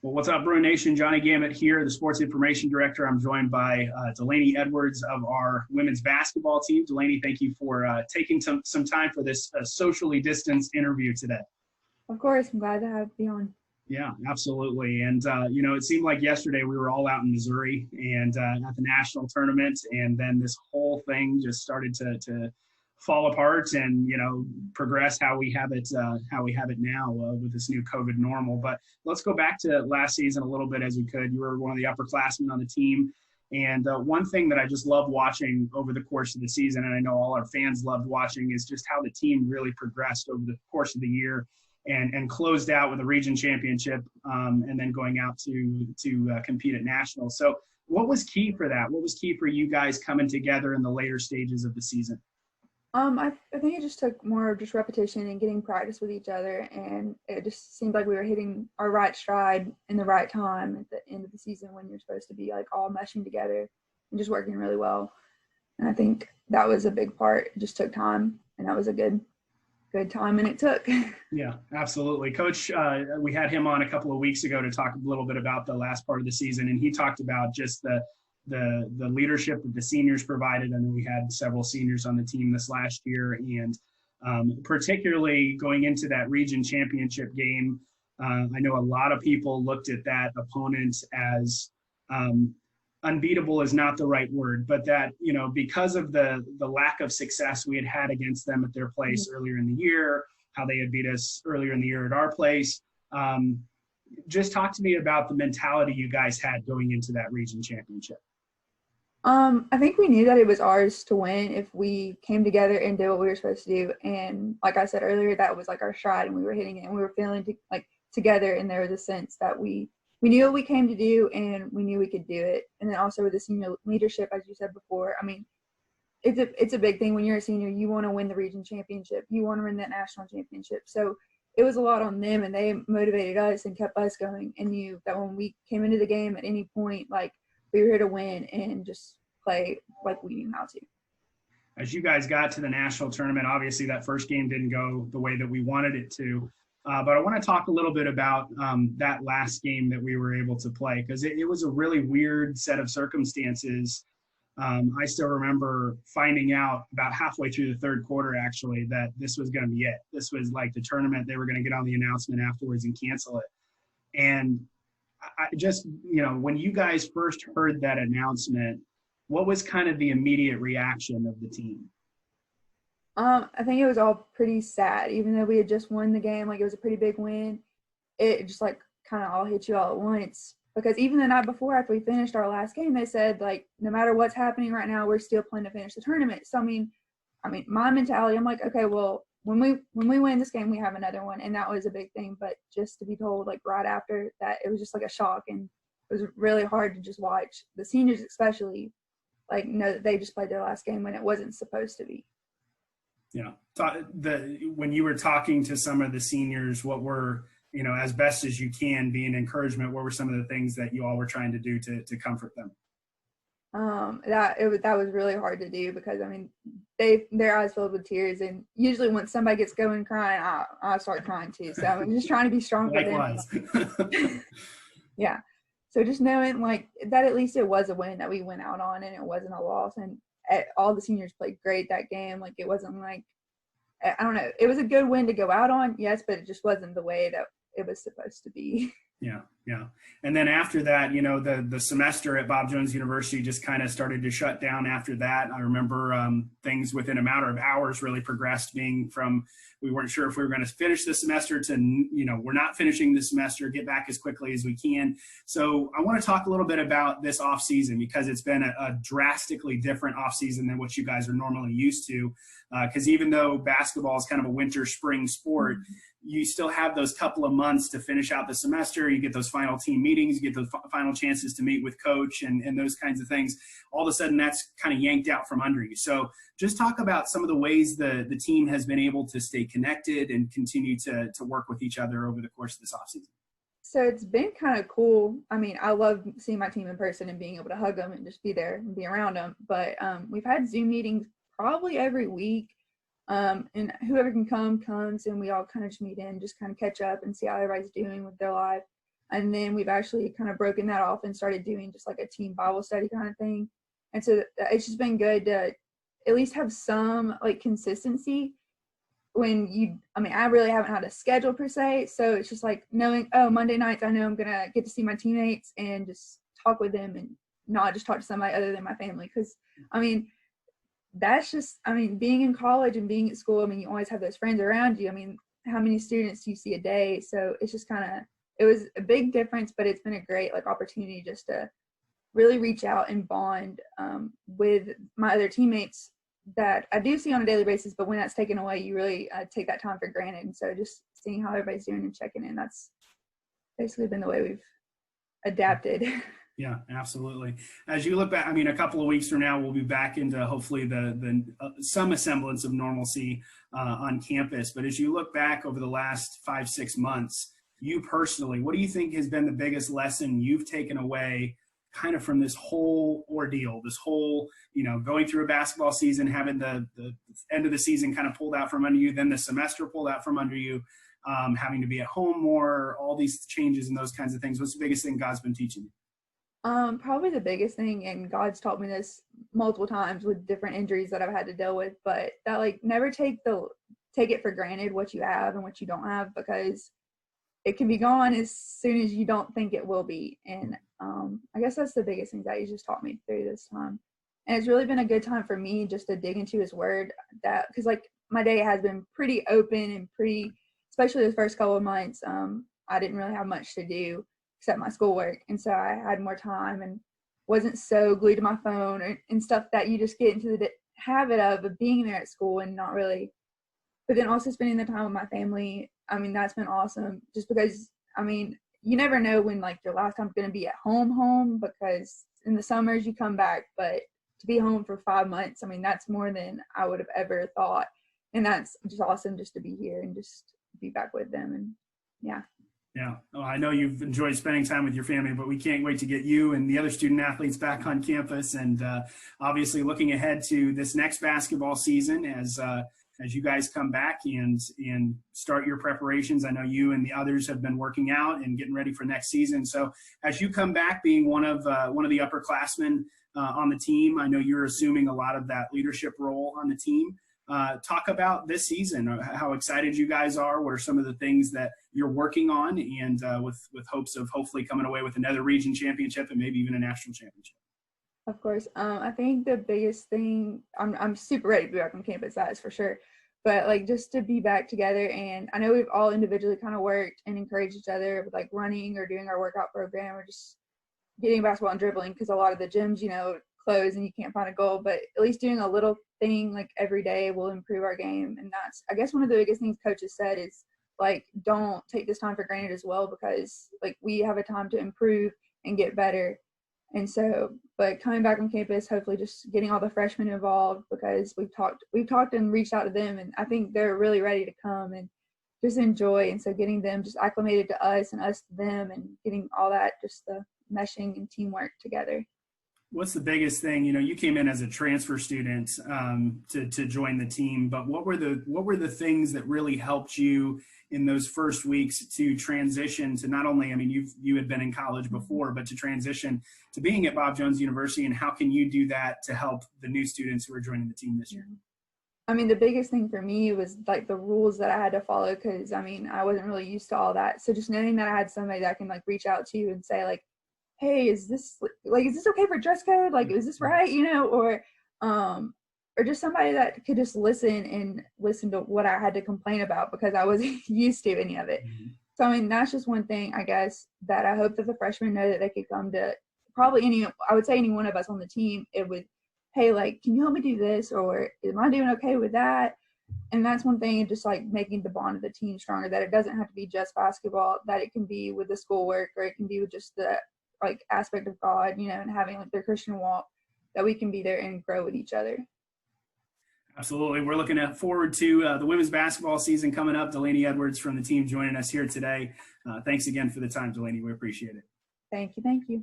Well, what's up, Bruin Nation? Jonny Gamet here, the Sports Information Director. I'm joined by Delaney Edwards of our women's basketball team. Delaney, thank you for taking some time for this socially distanced interview today. Of course, I'm glad to have you on. Yeah, absolutely. And, it seemed like yesterday we were all out in Missouri and at the national tournament, and then this whole thing just started to fall apart and, progress how we have it now with this new COVID normal. But let's go back to last season a little bit as we could. You were one of the upperclassmen on the team. And one thing that I just love watching over the course of the season, and I know all our fans loved watching, is just how the team really progressed over the course of the year and closed out with a region championship and then going out to compete at nationals. So what was key for that? What was key for you guys coming together in the later stages of the season? I think it just took more of just repetition and getting practice with each other, and it just seemed like we were hitting our right stride in the right time at the end of the season when you're supposed to be like all meshing together and just working really well. And I think that was a big part. It just took time, and that was a good time, and it took. Yeah, absolutely. Coach, we had him on a couple of weeks ago to talk a little bit about the last part of the season, and he talked about just the leadership that the seniors provided. I know we had several seniors on the team this last year, and particularly going into that region championship game, I know a lot of people looked at that opponent as unbeatable is not the right word, but that, because of the lack of success we had against them at their place earlier in the year, how they had beat us earlier in the year at our place. Just talk to me about the mentality you guys had going into that region championship. I think we knew that it was ours to win if we came together and did what we were supposed to do. And like I said earlier, that was like our stride, and we were hitting it, and we were feeling together. And there was a sense that we knew what we came to do, and we knew we could do it. And then also with the senior leadership, as you said before, I mean, it's a big thing when you're a senior. You want to win the region championship. You want to win that national championship. So it was a lot on them, and they motivated us and kept us going, and knew that when we came into the game at any point, we were here to win and just play like we knew how to. As you guys got to the national tournament, obviously that first game didn't go the way that we wanted it to. But I want to talk a little bit about that last game that we were able to play, because it was a really weird set of circumstances. I still remember finding out about halfway through the third quarter, actually, that this was going to be it. This was like the tournament. They were going to get on the announcement afterwards and cancel it. And I just, when you guys first heard that announcement, what was kind of the immediate reaction of the team? I think it was all pretty sad. Even though we had just won the game, it was a pretty big win, it just kind of all hit you all at once. Because even the night before, after we finished our last game, they said no matter what's happening right now, we're still planning to finish the tournament. So I mean, my mentality, I'm like, okay, well, when we win this game, we have another one, and that was a big thing. But just to be told right after that, it was just like a shock, and it was really hard to just watch the seniors, especially, know that they just played their last game when it wasn't supposed to be. Yeah, when you were talking to some of the seniors, what were, as best as you can, be an encouragement, what were some of the things that you all were trying to do to comfort them? That was really hard to do, because their eyes filled with tears, and usually when somebody gets going crying, I start crying too. So I'm just trying to be strong for them. Yeah. So just knowing that at least it was a win that we went out on, and it wasn't a loss, and all the seniors played great that game. It wasn't I don't know, it was a good win to go out on, yes, but it just wasn't the way that it was supposed to be. Yeah. And then after that, the semester at Bob Jones University just kind of started to shut down after that. I remember things within a matter of hours really progressed, being from we weren't sure if we were going to finish the semester to, we're not finishing the semester, get back as quickly as we can. So I want to talk a little bit about this off season, because it's been a drastically different off season than what you guys are normally used to. Because even though basketball is kind of a winter spring sport, you still have those couple of months to finish out the semester. You get those final team meetings, you get those final chances to meet with coach and those kinds of things. All of a sudden, that's kind of yanked out from under you. So just talk about some of the ways the team has been able to stay connected and continue to work with each other over the course of this offseason. So it's been kind of cool. I love seeing my team in person and being able to hug them and just be there and be around them. But we've had Zoom meetings probably every week. And whoever can come comes, and we all kind of just meet in, just kind of catch up and see how everybody's doing with their life. And then we've actually kind of broken that off and started doing just like a team Bible study kind of thing. And so it's just been good to at least have some like consistency when I really haven't had a schedule per se. So it's just like knowing, oh, Monday nights, I know I'm going to get to see my teammates and just talk with them and not just talk to somebody other than my family. Because, that's just, being in college and being at school, you always have those friends around you. How many students do you see a day? So it's just it was a big difference, but it's been a great like opportunity just to really reach out and bond with my other teammates that I do see on a daily basis, but when that's taken away, you really take that time for granted. And so just seeing how everybody's doing and checking in, that's basically been the way we've adapted. Yeah, absolutely. As you look back, a couple of weeks from now, we'll be back into hopefully the some semblance of normalcy on campus. But as you look back over the last 5-6 months, you personally, what do you think has been the biggest lesson you've taken away kind of from this whole ordeal, this whole, going through a basketball season, having the end of the season kind of pulled out from under you, then the semester pulled out from under you, having to be at home more, all these changes and those kinds of things. What's the biggest thing God's been teaching you? Probably the biggest thing, and God's taught me this multiple times with different injuries that I've had to deal with, but that like never take it for granted what you have and what you don't have, because it can be gone as soon as you don't think it will be. And I guess that's the biggest thing that He's just taught me through this time. And it's really been a good time for me just to dig into His Word, that because like my day has been pretty open and pretty, especially the first couple of months. I didn't really have much to do except my schoolwork, and so I had more time and wasn't so glued to my phone and stuff that you just get into the habit of being there at school and not really. But then also spending the time with my family, that's been awesome, just because you never know when like your last time's going to be at home, because in the summers you come back, but to be home for 5 months, that's more than I would have ever thought. And that's just awesome, just to be here and just be back with them. And yeah. Yeah. Well, I know you've enjoyed spending time with your family, but we can't wait to get you and the other student athletes back on campus. And obviously looking ahead to this next basketball season as you guys come back and start your preparations. I know you and the others have been working out and getting ready for next season. So as you come back, being one of the upperclassmen on the team, I know you're assuming a lot of that leadership role on the team. Talk about this season, how excited you guys are. What are some of the things that you're working on, and with hopes of hopefully coming away with another region championship and maybe even a national championship? Of course. I think the biggest thing, I'm super ready to be back on campus, that is for sure. But like just to be back together, and I know we've all individually kind of worked and encouraged each other with like running or doing our workout program or just getting basketball and dribbling, because a lot of the gyms, close and you can't find a goal. But at least doing a little thing like every day will improve our game. And that's, I guess, one of the biggest things coaches said is like, don't take this time for granted as well, because like we have a time to improve and get better. And so, but coming back on campus, hopefully just getting all the freshmen involved, because we've talked and reached out to them, and I think they're really ready to come and just enjoy. And so getting them just acclimated to us and us to them, and getting all that, just the meshing and teamwork together. What's the biggest thing? You came in as a transfer student to join the team, but what were the things that really helped you in those first weeks to transition to not only, you had been in college before, but to transition to being at Bob Jones University, and how can you do that to help the new students who are joining the team this year? The biggest thing for me was like the rules that I had to follow, because I wasn't really used to all that. So just knowing that I had somebody that I can like reach out to and say like, hey, is this okay for dress code? Like, is this right? Or just somebody that could just listen to what I had to complain about, because I wasn't used to any of it. Mm-hmm. So, that's just one thing, I guess, that I hope that the freshmen know, that they could come to probably any one of us on the team. It would, hey, like, can you help me do this? Or am I doing okay with that? And that's one thing, just like making the bond of the team stronger, that it doesn't have to be just basketball, that it can be with the schoolwork, or it can be with just the like aspect of God, and having like their Christian walk, that we can be there and grow with each other. Absolutely. We're looking forward to the women's basketball season coming up. Delaney Edwards from the team joining us here today. Thanks again for the time, Delaney. We appreciate it. Thank you.